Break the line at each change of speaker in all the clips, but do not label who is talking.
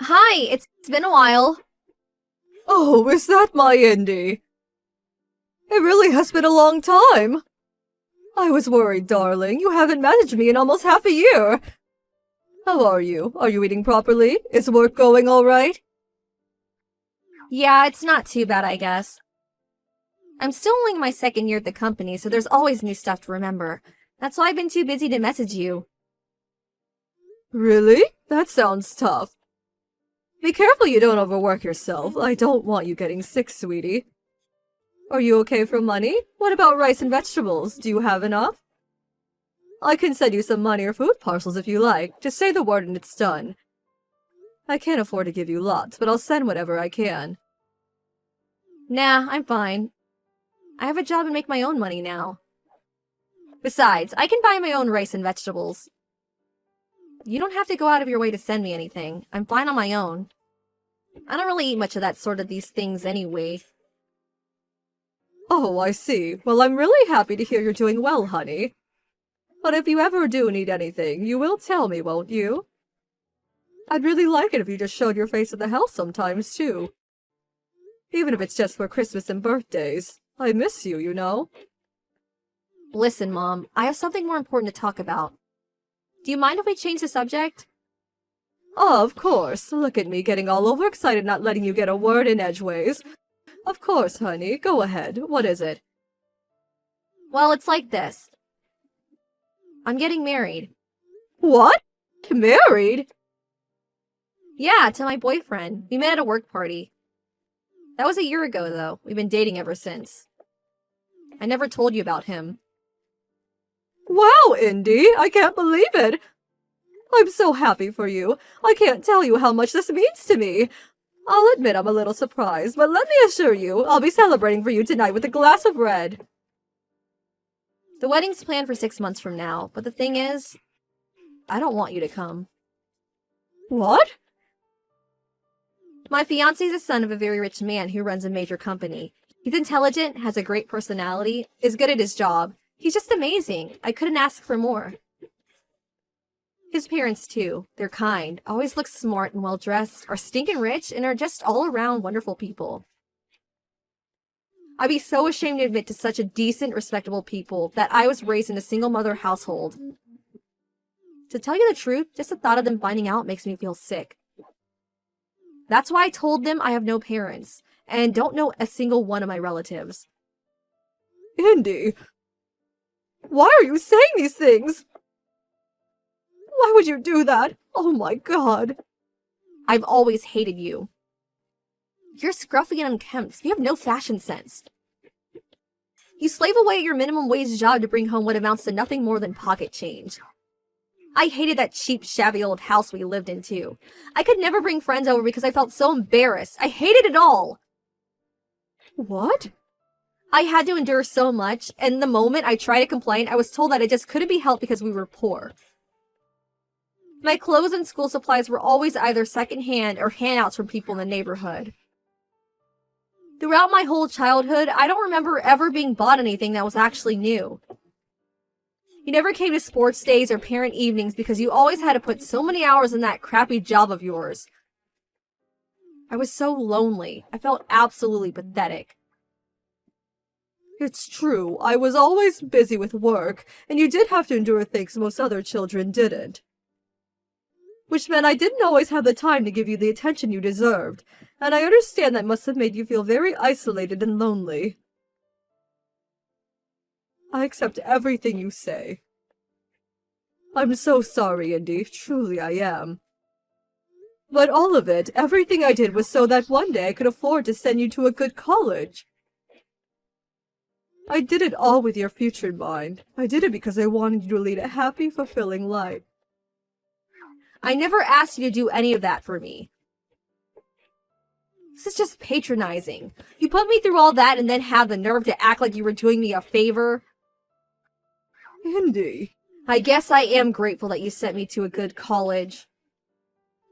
Hi, it's been a while.
Oh, is that my Indy? It really has been a long time. I was worried, darling. You haven't messaged me in almost half a year. How are you? Are you eating properly? Is work going all right?
Yeah, it's not too bad, I guess. I'm still only in my second year at the company, so there's always new stuff to remember. That's why I've been too busy to message you.
Really? That sounds tough. Be careful you don't overwork yourself. I don't want you getting sick, sweetie. Are you okay for money? What about rice and vegetables? Do you have enough? I can send you some money or food parcels if you like. Just say the word and it's done. I can't afford to give you lots, but I'll send whatever I can.
Nah, I'm fine. I have a job and make my own money now. Besides, I can buy my own rice and vegetables. You don't have to go out of your way to send me anything. I'm fine on my own. I don't really eat much of that sort of these things anyway.
Oh, I see. Well, I'm really happy to hear you're doing well, honey. But if you ever do need anything, you will tell me, won't you? I'd really like it if you just showed your face at the house sometimes, too. Even if it's just for Christmas and birthdays. I miss you, you know.
Listen, Mom, I have something more important to talk about. Do you mind if we change the subject?
Oh, of course. Look at me getting all overexcited not letting you get a word in edgeways. Of course, honey. Go ahead. What is it?
Well, it's like this. I'm getting married.
What? Married?
Yeah, to my boyfriend. We met at a work party. That was a year ago, though. We've been dating ever since. I never told you about him.
Wow, Indy, I can't believe it. I'm so happy for you. I can't tell you how much this means to me. I'll admit I'm a little surprised, but let me assure you, I'll be celebrating for you tonight with a glass of red.
The wedding's planned for 6 months from now, but the thing is, I don't want you to come.
What?
My fiancé's the son of a very rich man who runs a major company. He's intelligent, has a great personality, is good at his job. He's just amazing. I couldn't ask for more. His parents, too. They're kind, always look smart and well-dressed, are stinking rich, and are just all-around wonderful people. I'd be so ashamed to admit to such a decent, respectable people that I was raised in a single-mother household. To tell you the truth, just the thought of them finding out makes me feel sick. That's why I told them I have no parents, and don't know a single one of my relatives.
Indy, why are you saying these things? Why would you do that? Oh my God.
I've always hated you. You're scruffy and unkempt. You have no fashion sense. You slave away at your minimum wage job to bring home what amounts to nothing more than pocket change. I hated that cheap, shabby old house we lived in, too. I could never bring friends over because I felt so embarrassed. I hated it all.
What?
I had to endure so much, and the moment I tried to complain, I was told that it just couldn't be helped because we were poor. My clothes and school supplies were always either secondhand or handouts from people in the neighborhood. Throughout my whole childhood, I don't remember ever being bought anything that was actually new. You never came to sports days or parent evenings because you always had to put so many hours in that crappy job of yours. I was so lonely. I felt absolutely pathetic.
It's true, I was always busy with work, and you did have to endure things most other children didn't. Which meant I didn't always have the time to give you the attention you deserved, and I understand that must have made you feel very isolated and lonely. I accept everything you say. I'm so sorry, Indy, truly I am. But all of it, everything I did was so that one day I could afford to send you to a good college. I did it all with your future in mind. I did it because I wanted you to lead a happy, fulfilling life.
I never asked you to do any of that for me. This is just patronizing. You put me through all that and then have the nerve to act like you were doing me a favor?
Indy.
I guess I am grateful that you sent me to a good college.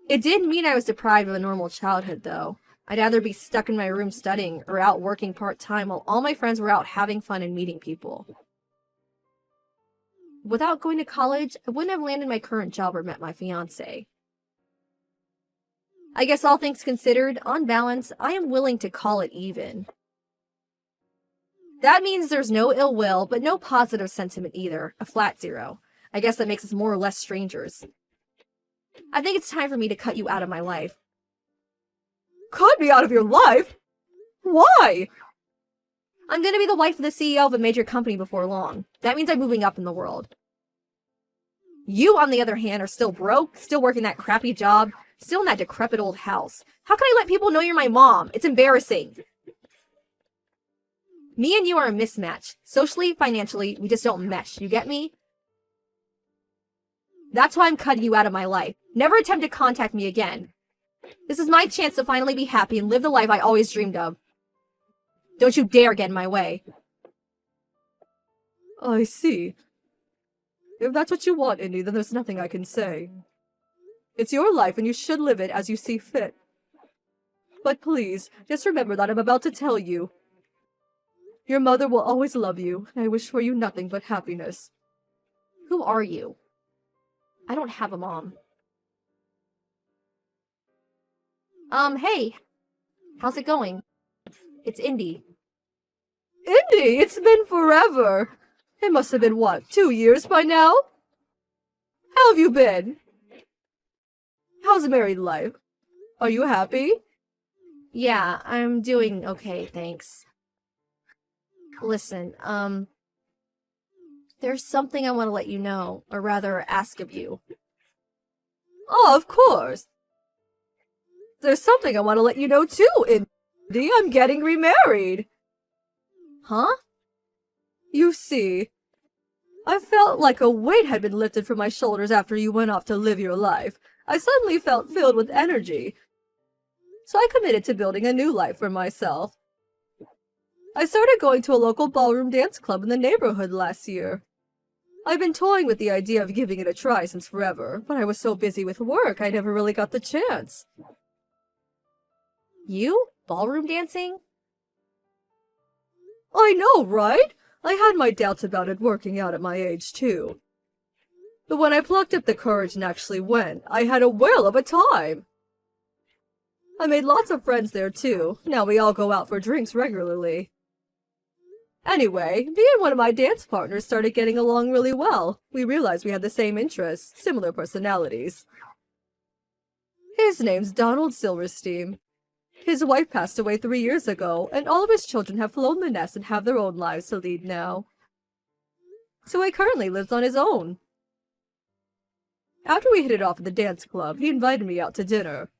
It did mean I was deprived of a normal childhood, though. I'd either be stuck in my room studying or out working part-time while all my friends were out having fun and meeting people. Without going to college, I wouldn't have landed my current job or met my fiancé. I guess all things considered, on balance, I am willing to call it even. That means there's no ill will, but no positive sentiment either. A flat zero. I guess that makes us more or less strangers. I think it's time for me to cut you out of my life.
Cut me out of your life? Why?
I'm gonna be the wife of the CEO of a major company before long. That means I'm moving up in the world. You, on the other hand, are still broke, still working that crappy job, still in that decrepit old house. How can I let people know you're my mom? It's embarrassing. Me and you are a mismatch. Socially, financially, we just don't mesh. You get me? That's why I'm cutting you out of my life. Never attempt to contact me again. This is my chance to finally be happy and live the life I always dreamed of. Don't you dare get in my way.
I see. If that's what you want, Indy, then there's nothing I can say. It's your life and you should live it as you see fit. But please, just remember that I'm about to tell you. Your mother will always love you, and I wish for you nothing but happiness.
Who are you? I don't have a mom. Hey. How's it going? It's Indy.
Indy, it's been forever. It must have been, what, 2 years by now? How have you been? How's married life? Are you happy?
Yeah, I'm doing okay, thanks. Listen, there's something I want to let you know, or rather ask of you.
Oh, of course. There's something I want to let you know too, Indy. I'm getting remarried.
Huh?
You see, I felt like a weight had been lifted from my shoulders after you went off to live your life. I suddenly felt filled with energy. So I committed to building a new life for myself. I started going to a local ballroom dance club in the neighborhood last year. I've been toying with the idea of giving it a try since forever, but I was so busy with work I never really got the chance.
You? Ballroom dancing?
I know, right? I had my doubts about it working out at my age, too. But when I plucked up the courage and actually went, I had a whale of a time. I made lots of friends there, too. Now we all go out for drinks regularly. Anyway, me and one of my dance partners started getting along really well. We realized we had the same interests, similar personalities. His name's Donald Silverstein. His wife passed away 3 years ago, and all of his children have flown the nest and have their own lives to lead now. So he currently lives on his own. After we hit it off at the dance club, he invited me out to dinner.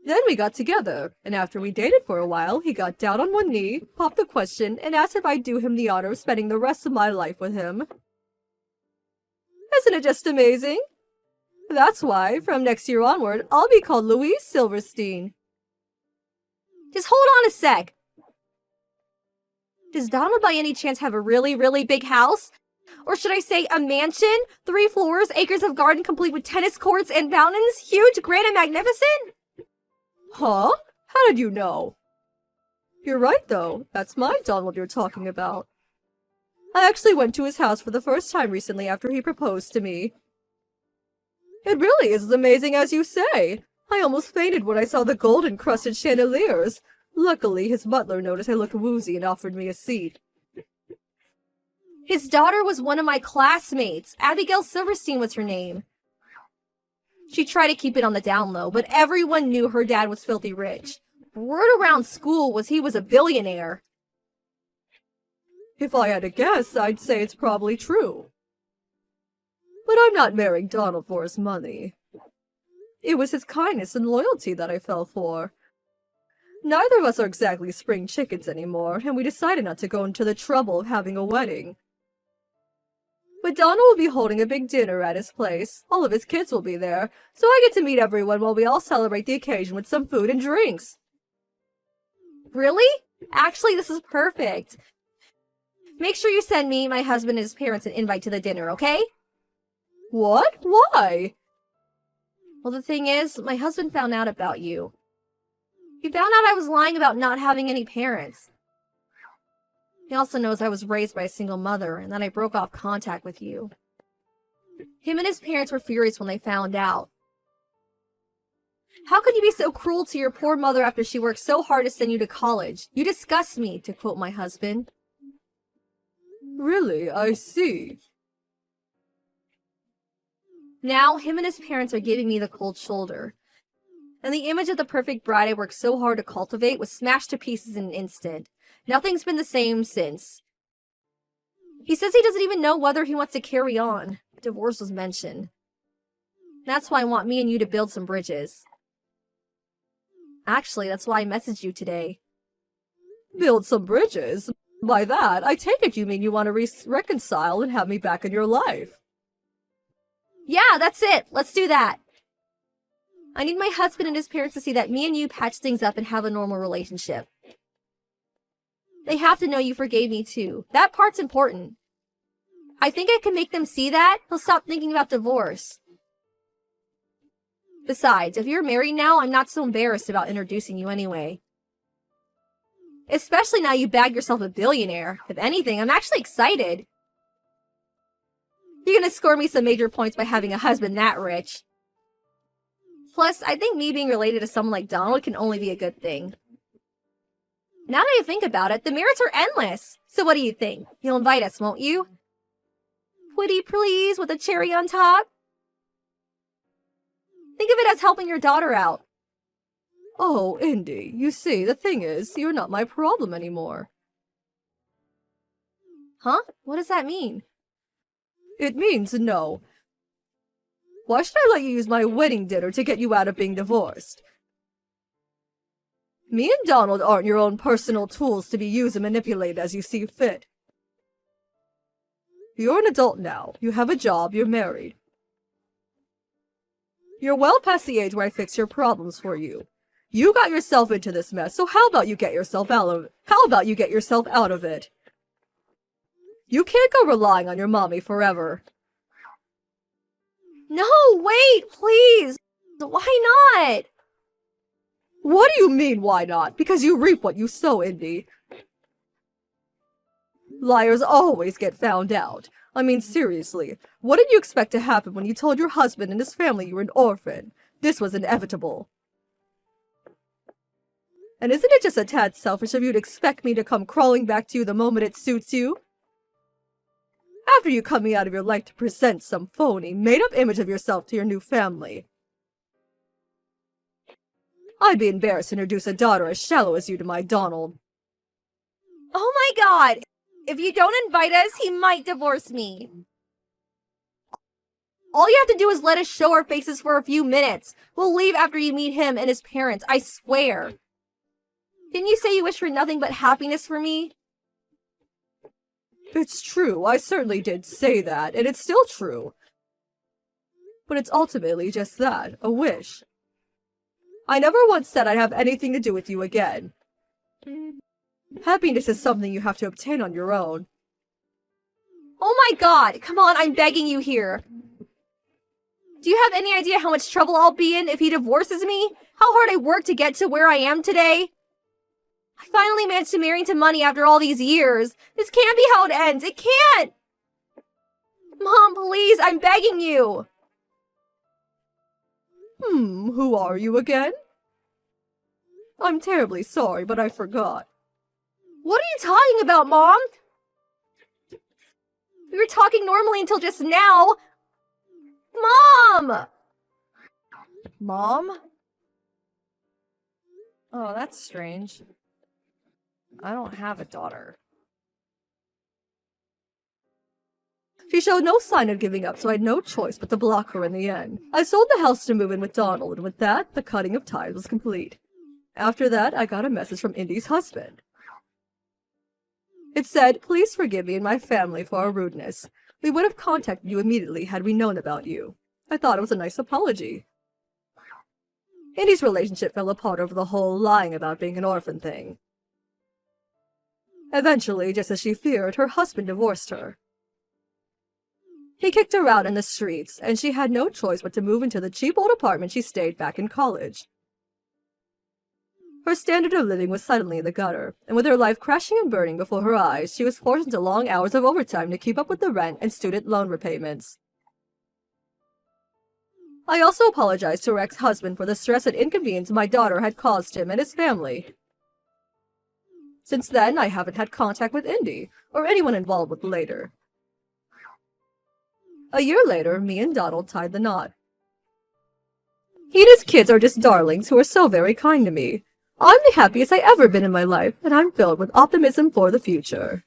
Then we got together, and after we dated for a while, he got down on one knee, popped the question, and asked if I'd do him the honor of spending the rest of my life with him. Isn't it just amazing? That's why, from next year onward, I'll be called Louise Silverstein.
Just hold on a sec. Does Donald by any chance have a really, really big house? Or should I say a mansion? 3 floors, acres of garden complete with tennis courts and fountains? Huge, grand, and magnificent?
Huh? How did you know? You're right, though. That's my Donald you're talking about. I actually went to his house for the first time recently after he proposed to me. It really is as amazing as you say. I almost fainted when I saw the gold-encrusted chandeliers. Luckily, his butler noticed I looked woozy and offered me a seat.
His daughter was one of my classmates. Abigail Silverstein was her name. She tried to keep it on the down low, but everyone knew her dad was filthy rich. Word around school was he was a billionaire.
If I had to guess, I'd say it's probably true. But I'm not marrying Donald for his money. It was his kindness and loyalty that I fell for. Neither of us are exactly spring chickens anymore, and we decided not to go into the trouble of having a wedding. But Donald will be holding a big dinner at his place. All of his kids will be there, so I get to meet everyone while we all celebrate the occasion with some food and drinks.
Really? Actually, this is perfect. Make sure you send me, my husband, and his parents an invite to the dinner, okay?
What? Why?
Well, the thing is, my husband found out about you. He found out I was lying about not having any parents. He also knows I was raised by a single mother and that I broke off contact with you. Him and his parents were furious when they found out. How could you be so cruel to your poor mother after she worked so hard to send you to college? You disgust me, to quote my husband.
Really, I see.
Now, him and his parents are giving me the cold shoulder. And the image of the perfect bride I worked so hard to cultivate was smashed to pieces in an instant. Nothing's been the same since. He says he doesn't even know whether he wants to carry on. Divorce was mentioned. That's why I want me and you to build some bridges. Actually, that's why I messaged you today.
Build some bridges? By that, I take it you mean you want to reconcile and have me back in your life.
Yeah, that's it. Let's do that. I need my husband and his parents to see that me and you patch things up and have a normal relationship. They have to know you forgave me too. That part's important. I think I can make them see that. They'll stop thinking about divorce. Besides, if you're married now, I'm not so embarrassed about introducing you anyway. Especially now you bagged yourself a billionaire. If anything, I'm actually excited. You're gonna score me some major points by having a husband that rich. Plus, I think me being related to someone like Donald can only be a good thing. Now that I think about it, the merits are endless. So what do you think? You'll invite us, won't you? Pretty please, with a cherry on top? Think of it as helping your daughter out.
Oh, Indy, you see, the thing is, you're not my problem anymore.
Huh? What does that mean?
It means no. Why should I let you use my wedding dinner to get you out of being divorced? Me and Donald aren't your own personal tools to be used and manipulated as you see fit. You're an adult now. You have a job, you're married. You're well past the age where I fix your problems for you. You got yourself into this mess, so how about you get yourself out of it? You can't go relying on your mommy forever.
No, wait, please. Why not?
What do you mean, why not? Because you reap what you sow, Indy. Liars always get found out. I mean, seriously, what did you expect to happen when you told your husband and his family you were an orphan? This was inevitable. And isn't it just a tad selfish of you to expect me to come crawling back to you the moment it suits you? After you cut me out of your life to present some phony, made-up image of yourself to your new family. I'd be embarrassed to introduce a daughter as shallow as you to my Donald.
Oh my god! If you don't invite us, he might divorce me. All you have to do is let us show our faces for a few minutes. We'll leave after you meet him and his parents, I swear. Didn't you say you wish for nothing but happiness for me?
It's true, I certainly did say that, and it's still true. But it's ultimately just that, a wish. I never once said I'd have anything to do with you again. Happiness is something you have to obtain on your own.
Oh my god, come on, I'm begging you here. Do you have any idea how much trouble I'll be in if he divorces me? How hard I worked to get to where I am today? I finally managed to marry into money after all these years. This can't be how it ends. It can't! Mom, please, I'm begging you.
Who are you again? I'm terribly sorry, but I forgot.
What are you talking about, Mom? We were talking normally until just now. Mom!
Mom? Oh, that's strange. I don't have a daughter. She showed no sign of giving up, so I had no choice but to block her in the end. I sold the house to move in with Donald, and with that, the cutting of ties was complete. After that, I got a message from Indy's husband. It said, "Please forgive me and my family for our rudeness. We would have contacted you immediately had we known about you." I thought it was a nice apology. Indy's relationship fell apart over the whole lying about being an orphan thing. Eventually, just as she feared, her husband divorced her. He kicked her out in the streets, and she had no choice but to move into the cheap old apartment she stayed back in college. Her standard of living was suddenly in the gutter, and with her life crashing and burning before her eyes, she was forced into long hours of overtime to keep up with the rent and student loan repayments. I also apologized to her ex-husband for the stress and inconvenience my daughter had caused him and his family. Since then, I haven't had contact with Indy, or anyone involved with Later. A year later, me and Donald tied the knot. He and his kids are just darlings who are so very kind to me. I'm the happiest I've ever been in my life, and I'm filled with optimism for the future.